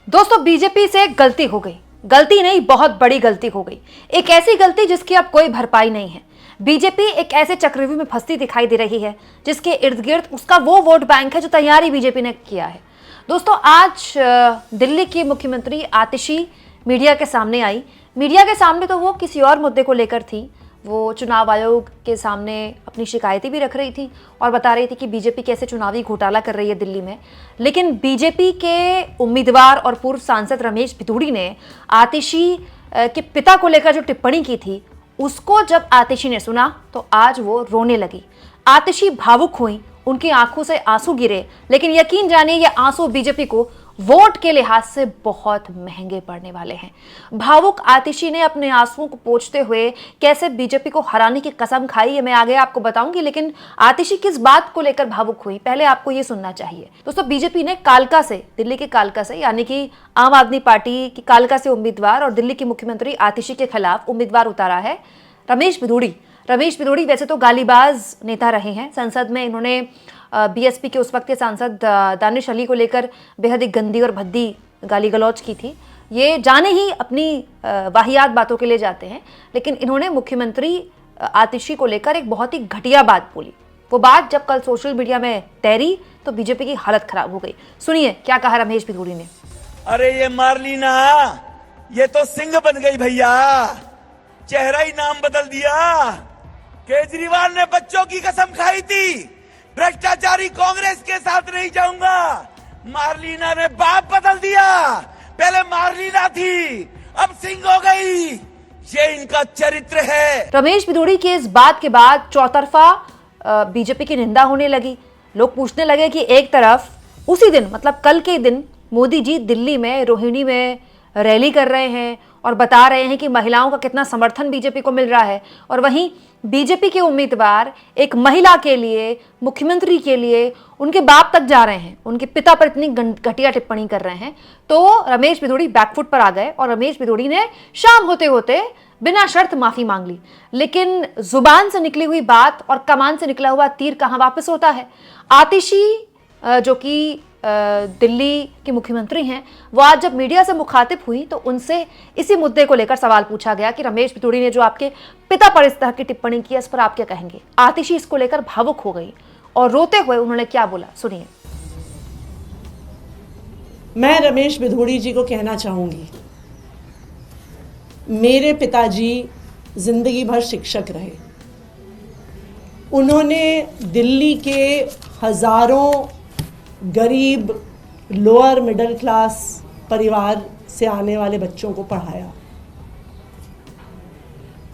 दोस्तों, बीजेपी से गलती हो गई। गलती नहीं, बहुत बड़ी गलती हो गई। एक ऐसी गलती जिसकी अब कोई भरपाई नहीं है। बीजेपी एक ऐसे चक्रव्यूह में फंसती दिखाई दे रही है जिसके इर्द गिर्द उसका वो वोट बैंक है जो तैयारी बीजेपी ने किया है। दोस्तों, आज दिल्ली की मुख्यमंत्री आतिशी मीडिया के सामने आई। मीडिया के सामने तो वो किसी और मुद्दे को लेकर थी। वो चुनाव आयोग के सामने अपनी शिकायतें भी रख रही थी और बता रही थी कि बीजेपी कैसे चुनावी घोटाला कर रही है दिल्ली में। लेकिन बीजेपी के उम्मीदवार और पूर्व सांसद रमेश भिदुड़ी ने आतिशी के पिता को लेकर जो टिप्पणी की थी, उसको जब आतिशी ने सुना तो आज वो रोने लगी। आतिशी भावुक हुई, उनकी आंखों से आंसू गिरे। लेकिन यकीन जानिए, ये आंसू बीजेपी को वोट के लिहाज से बहुत महंगे पड़ने वाले हैं। भावुक आतिशी ने अपने आंसुओं को पोंछते हुए कैसे बीजेपी को हराने की कसम खाई, ये मैं आगे आपको बताऊंगी। लेकिन आतिशी किस बात को लेकर भावुक हुई, पहले आपको ये सुनना चाहिए। दोस्तों, बीजेपी ने कालका से, दिल्ली के कालका से, यानी कि आम आदमी पार्टी की कालका से उम्मीदवार और दिल्ली की मुख्यमंत्री आतिशी के खिलाफ उम्मीदवार उतारा है रमेश भिदुड़ी। रमेश भिदुड़ी वैसे तो गालीबाज नेता रहे हैं। संसद में इन्होंने बीएसपी के उस वक्त के सांसद दानिश अली को लेकर बेहद ही गंदी और भद्दी गाली गलौज की थी। ये जाने ही अपनी वाहियात बातों के लिए जाते हैं। लेकिन इन्होंने मुख्यमंत्री आतिशी को लेकर एक बहुत ही घटिया बात बोली। वो बात जब कल सोशल मीडिया में तैरी तो बीजेपी की हालत खराब हो गई। सुनिए क्या कहा रमेश भिदुड़ी ने। अरे ये मार्लिना, ये तो सिंह बन गई भैया, चेहरा ही नाम बदल दिया। केजरीवाल ने बच्चों की कसम खाई थी, भ्रष्टाचारी कांग्रेस के साथ नहीं जाऊंगा। मार्लिना ने बाप बदल दिया, पहले मार्लिना थी अब सिंह हो गई। ये इनका चरित्र है। रमेश भिदुड़ी की इस बात के बाद चौतरफा बीजेपी की निंदा होने लगी। लोग पूछने लगे कि एक तरफ उसी दिन, मतलब कल के दिन, मोदी जी दिल्ली में रोहिणी में रैली कर रहे हैं और बता रहे हैं कि महिलाओं का कितना समर्थन बीजेपी को मिल रहा है, और वहीं बीजेपी के उम्मीदवार एक महिला के लिए, मुख्यमंत्री के लिए, उनके बाप तक जा रहे हैं, उनके पिता पर इतनी घटिया टिप्पणी कर रहे हैं। तो रमेश भिदुड़ी बैकफुट पर आ गए और रमेश भिदुड़ी ने शाम होते होते बिना शर्त माफी मांग ली। लेकिन जुबान से निकली हुई बात और कमान से निकला हुआ तीर कहां वापस होता है। आतिशी जो कि दिल्ली की मुख्यमंत्री हैं, वो आज जब मीडिया से मुखातिब हुई तो उनसे इसी मुद्दे को लेकर सवाल पूछा गया कि रमेश भिदुड़ी ने जो आपके पिता पर इस तरह की टिप्पणी की, इस पर आप क्या कहेंगे। आतिशी इसको लेकर भावुक हो गई और रोते हुए उन्होंने क्या बोला, सुनिए। मैं रमेश भिदुड़ी जी को कहना चाहूंगी, मेरे पिताजी जिंदगी भर शिक्षक रहे। उन्होंने दिल्ली के हजारों गरीब लोअर मिडिल क्लास परिवार से आने वाले बच्चों को पढ़ाया।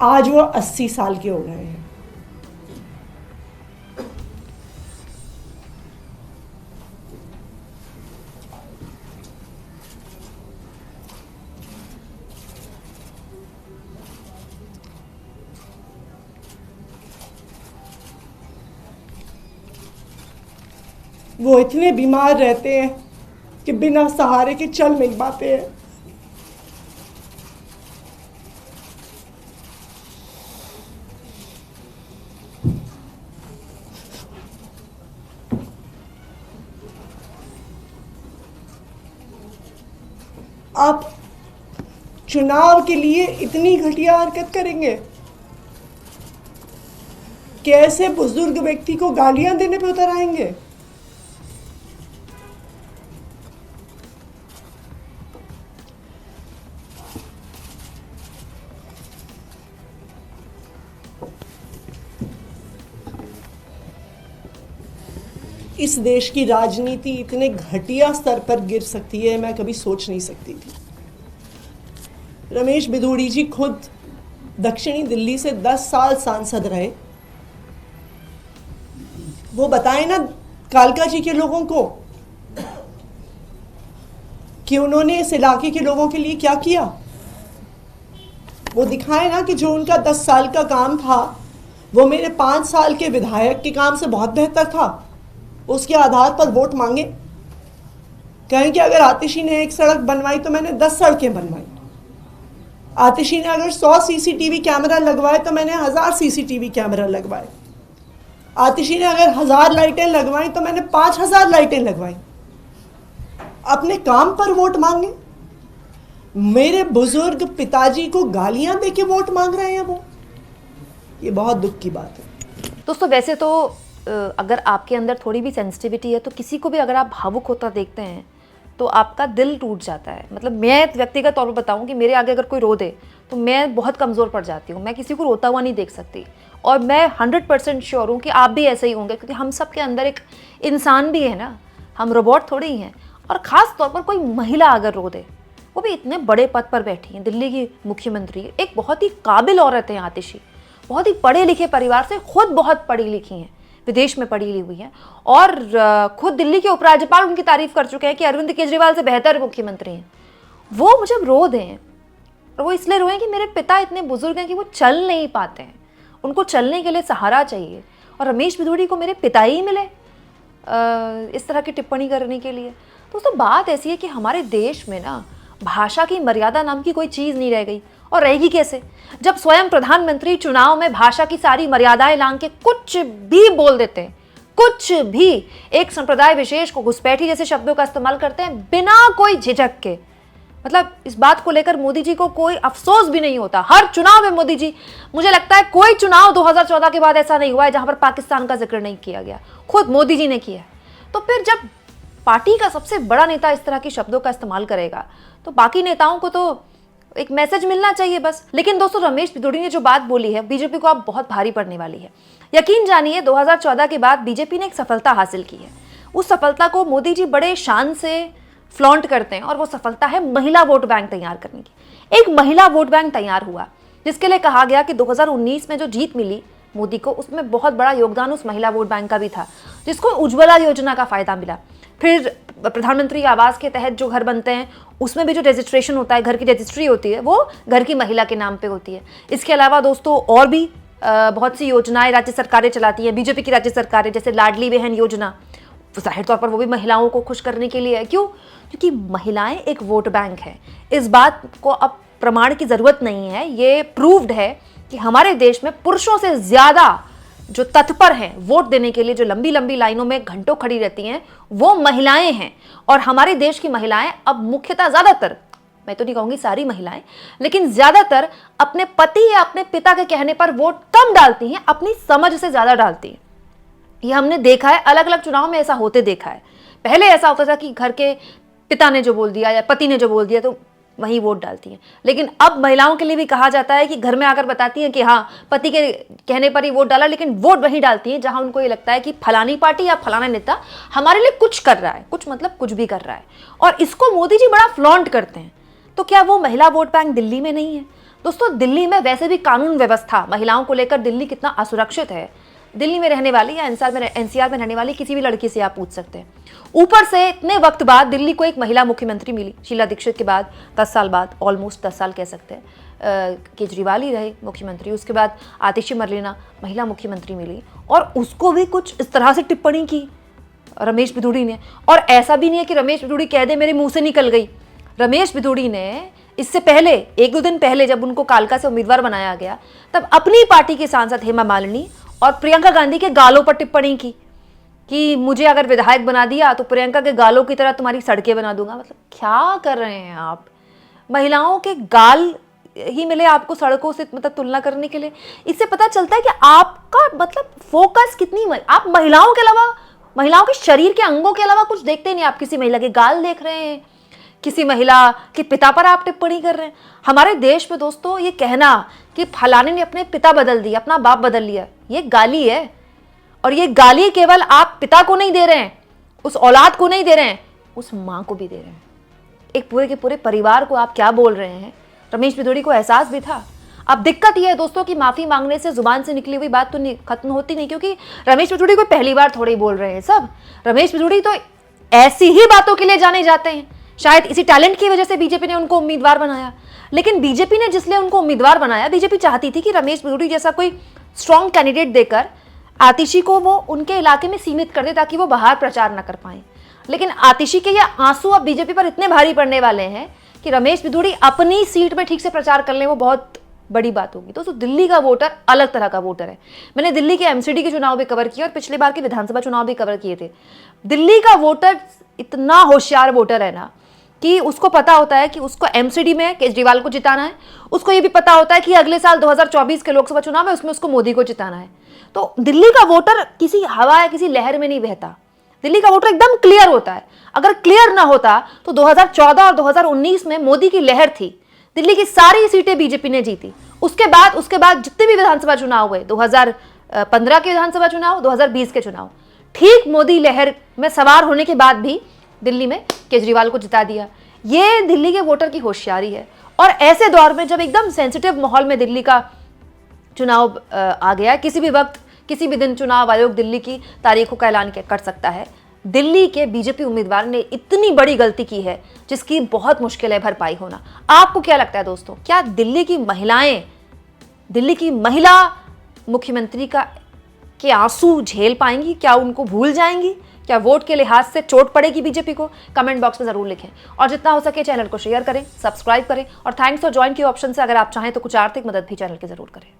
आज वो 80 साल के हो गए हैं। वो इतने बीमार रहते हैं कि बिना सहारे के चल नहीं पाते हैं। आप चुनाव के लिए इतनी घटिया हरकत करेंगे कि ऐसे बुजुर्ग व्यक्ति को गालियां देने पे उतर आएंगे। इस देश की राजनीति इतने घटिया स्तर पर गिर सकती है, मैं कभी सोच नहीं सकती थी। रमेश भिदुड़ी जी खुद दक्षिणी दिल्ली से 10 साल सांसद रहे। वो बताएं ना कालका जी के लोगों को कि उन्होंने इस इलाके के लोगों के लिए क्या किया। वो दिखाएं ना कि जो उनका 10 साल का काम था वो मेरे 5 साल के विधायक के काम से बहुत बेहतर था। उसके आधार पर वोट मांगे। कहें कि अगर आतिशी ने एक सड़क बनवाई तो मैंने 10 सड़कें बनवाई। आतिशी ने अगर 100 सीसीटीवी कैमरा लगवाए तो मैंने 1000 सीसीटीवी कैमरा लगवाए। आतिशी ने अगर 1000 लाइटें लगवाई तो मैंने 5000 लाइटें लगवाई। अपने काम पर वोट मांगे। मेरे बुजुर्ग पिताजी को गालियां देके वोट मांग रहे हैं वो। ये बहुत दुख की बात है। दोस्तों वैसे तो अगर आपके अंदर थोड़ी भी सेंसिटिविटी है तो किसी को भी अगर आप भावुक होता देखते हैं तो आपका दिल टूट जाता है। मतलब मैं व्यक्तिगत तौर पर बताऊं कि मेरे आगे अगर कोई रो दे तो मैं बहुत कमज़ोर पड़ जाती हूँ। मैं किसी को रोता हुआ नहीं देख सकती और मैं 100% श्योर हूँ कि आप भी ऐसे ही होंगे, क्योंकि हम सब के अंदर एक इंसान भी है ना, हम रोबोट थोड़ी ही हैं। और ख़ास तौर पर कोई महिला अगर रो दे, वो भी इतने बड़े पद पर बैठी हैं, दिल्ली की मुख्यमंत्री, एक बहुत ही काबिल औरत है आतिशी, बहुत ही पढ़े लिखे परिवार से, खुद बहुत पढ़ी लिखी हैं, विदेश में पढ़ी ली हुई हैं और खुद दिल्ली के उपराज्यपाल उनकी तारीफ कर चुके हैं कि अरविंद केजरीवाल से बेहतर मुख्यमंत्री हैं। वो मुझे रो दें और वो इसलिए रोएं कि मेरे पिता इतने बुजुर्ग हैं कि वो चल नहीं पाते हैं, उनको चलने के लिए सहारा चाहिए और रमेश बिधूड़ी को मेरे पिता ही मिले इस तरह की टिप्पणी करने के लिए। दोस्तों बात ऐसी है कि हमारे देश में ना भाषा की मर्यादा नाम की कोई चीज़ नहीं रह गई, और रहेगी कैसे जब स्वयं प्रधानमंत्री चुनाव में भाषा की सारी मर्यादाएं लांघ के कुछ भी बोल देते हैं, कुछ भी एक संप्रदाय विशेष को घुसपैठी जैसे शब्दों का इस्तेमाल करते हैं बिना कोई झिझक के। मतलब इस बात को लेकर मोदी जी को कोई अफसोस भी नहीं होता। हर चुनाव में मोदी जी, मुझे लगता है कोई चुनाव 2014 के बाद ऐसा नहीं हुआ है जहां पर पाकिस्तान का जिक्र नहीं किया गया, खुद मोदी जी ने किया। तो फिर जब पार्टी का सबसे बड़ा नेता इस तरह के शब्दों का इस्तेमाल करेगा तो बाकी नेताओं को तो एक मैसेज मिलना चाहिए बस। लेकिन दोस्तों रमेश बिधूड़ी ने जो बात बोली है बीजेपी को अब बहुत भारी पड़ने वाली है। यकीन जानिए 2014 के बाद बीजेपी ने एक सफलता हासिल की है। उस सफलता को मोदी जी बड़े शान से फ्लॉन्ट करते हैं और वो सफलता है महिला वोट बैंक तैयार करने की। एक महिला वोट बैंक तैयार हुआ जिसके लिए कहा गया कि 2019 में जो जीत मिली मोदी को, उसमें बहुत बड़ा योगदान उस महिला वोट बैंक का भी था, जिसको उज्ज्वला योजना का फायदा मिला। फिर प्रधानमंत्री आवास के तहत जो घर बनते हैं उसमें भी जो रजिस्ट्रेशन होता है, घर की रजिस्ट्री होती है, वो घर की महिला के नाम पे होती है। इसके अलावा दोस्तों और भी बहुत सी योजनाएं राज्य सरकारें चलाती हैं, बीजेपी की राज्य सरकारें, जैसे लाडली बहन योजना। जाहिर तौर पर वो भी महिलाओं को खुश करने के लिए है। क्यों? क्योंकि महिलाएं एक वोट बैंक है। इस बात को अब प्रमाण की जरूरत नहीं है, ये प्रूव्ड है कि हमारे देश में पुरुषों से ज्यादा जो तत्पर हैं वोट देने के लिए, जो लंबी लंबी लाइनों में घंटों खड़ी रहती हैं, वो महिलाएं हैं। और हमारे देश की महिलाएं अब मुख्यतः ज्यादातर, मैं तो नहीं कहूंगी सारी महिलाएं, लेकिन ज्यादातर अपने पति या अपने पिता के कहने पर वोट कम डालती हैं, अपनी समझ से ज्यादा डालती हैं। ये हमने देखा है, अलग अलग चुनाव में ऐसा होते देखा है। पहले ऐसा होता था कि घर के पिता ने जो बोल दिया या पति ने जो बोल दिया तो वहीं वोट डालती हैं। लेकिन अब महिलाओं के लिए भी कहा जाता है कि घर में आकर बताती हैं कि हाँ पति के कहने पर ही वोट डाला, लेकिन वोट वहीं डालती हैं जहां उनको ये लगता है कि फलानी पार्टी या फलाना नेता हमारे लिए कुछ कर रहा है, कुछ मतलब कुछ भी कर रहा है। और इसको मोदी जी बड़ा फ्लॉन्ट करते हैं। तो क्या वो महिला वोट बैंक दिल्ली में नहीं है? दोस्तों दिल्ली में वैसे भी कानून व्यवस्था महिलाओं को लेकर दिल्ली कितना असुरक्षित है, दिल्ली में रहने वाली या एनसीआर में रहने वाली किसी भी लड़की से आप पूछ सकते हैं। ऊपर से इतने वक्त बाद दिल्ली को एक महिला मुख्यमंत्री मिली, शीला दीक्षित के बाद 10 साल बाद, ऑलमोस्ट 10 साल कह सकते हैं, केजरीवाल ही रहे मुख्यमंत्री। उसके बाद आतिशी मरलेना महिला मुख्यमंत्री मिली और उसको भी कुछ इस तरह से टिप्पणी की रमेश बिधूड़ी ने। और ऐसा भी नहीं है कि रमेश बिधूड़ी कह दे मेरे मुंह से निकल गई। रमेश बिधूड़ी ने इससे पहले 1-2 दिन पहले जब उनको कालका से उम्मीदवार बनाया गया तब अपनी पार्टी के सांसद हेमा मालिनी और प्रियंका गांधी के गालों पर टिप्पणी की कि मुझे अगर विधायक बना दिया तो प्रियंका के गालों की तरह तुम्हारी सड़कें बना दूंगा। मतलब क्या कर रहे हैं आप? महिलाओं के गाल ही मिले आपको सड़कों से मतलब तुलना करने के लिए। इससे पता चलता है कि आपका मतलब फोकस कितनी, आप महिलाओं के अलावा, महिलाओं के शरीर के अंगों के अलावा कुछ देखते नहीं। आप किसी महिला के गाल देख रहे हैं, किसी महिला के पिता पर आप टिप्पणी कर रहे हैं। हमारे देश में दोस्तों ये कहना कि फलाने ने अपने पिता बदल दिया, अपना बाप बदल लिया, ये गाली है। और ये गाली केवल आप पिता को नहीं दे रहे हैं, उस औलाद को नहीं दे रहे हैं, उस मां को भी दे रहे हैं। एक पूरे के पूरे परिवार को आप क्या बोल रहे हैं? रमेश बिधूड़ी को एहसास भी था। अब दिक्कत यह है दोस्तों कि माफी मांगने से जुबान से निकली हुई बात तो खत्म होती नहीं, क्योंकि रमेश बिधूड़ी कोई पहली बार थोड़ी बोल रहे हैं सब। रमेश बिधूड़ी तो ऐसी ही बातों के लिए जाने जाते हैं। शायद इसी टैलेंट की वजह से बीजेपी ने उनको उम्मीदवार बनाया। लेकिन बीजेपी ने जिसलिए उनको उम्मीदवार बनाया, बीजेपी चाहती थी कि रमेश बिधूड़ी जैसा कोई स्ट्रॉन्ग कैंडिडेट देकर आतिशी को वो उनके इलाके में सीमित कर दे ताकि वो बाहर प्रचार न कर पाए। लेकिन आतिशी के ये आंसू अब बीजेपी पर इतने भारी पड़ने वाले हैं कि रमेश बिधूड़ी अपनी सीट में ठीक से प्रचार कर लें वो बहुत बड़ी बात होगी। दोस्तों दिल्ली का वोटर अलग तरह का वोटर है। मैंने दिल्ली के एमसीडी के चुनाव भी कवर किए और पिछले बार के विधानसभा चुनाव भी कवर किए थे। दिल्ली का वोटर इतना होशियार वोटर है ना कि उसको पता होता है कि उसको एमसीडी में केजरीवाल को जिताना है, उसको ये भी पता होता है कि अगले साल 2024 के लोकसभा चुनाव में उसमें उसको मोदी को जिताना है। तो दिल्ली का वोटर किसी हवा या किसी लहर में नहीं बहता। दिल्ली का वोटर एकदम क्लियर होता है। अगर क्लियर ना होता तो 2014 और 2019 में मोदी की लहर थी, दिल्ली की सारी सीटें बीजेपी ने जीती। उसके बाद जितने भी विधानसभा चुनाव हुए, 2015 के विधानसभा चुनाव, 2020 के चुनाव, ठीक मोदी लहर में सवार होने के बाद भी दिल्ली में केजरीवाल को जिता दिया। ये दिल्ली के वोटर की होशियारी है। और ऐसे दौर में जब एकदम सेंसिटिव माहौल में दिल्ली का चुनाव आ गया, किसी भी वक्त किसी भी दिन चुनाव आयोग दिल्ली की तारीखों का ऐलान कर सकता है, दिल्ली के बीजेपी उम्मीदवार ने इतनी बड़ी गलती की है जिसकी बहुत मुश्किल है भरपाई होना। आपको क्या लगता है दोस्तों, क्या दिल्ली की महिलाएं, दिल्ली की महिला मुख्यमंत्री के आंसू झेल पाएंगी? क्या उनको भूल जाएंगी? क्या वोट के लिहाज से चोट पड़ेगी बीजेपी को? कमेंट बॉक्स में जरूर लिखें और जितना हो सके चैनल को शेयर करें, सब्सक्राइब करें और थैंक्स फॉर ज्वाइन के ऑप्शन से अगर आप चाहें तो कुछ आर्थिक मदद भी चैनल की जरूर करें।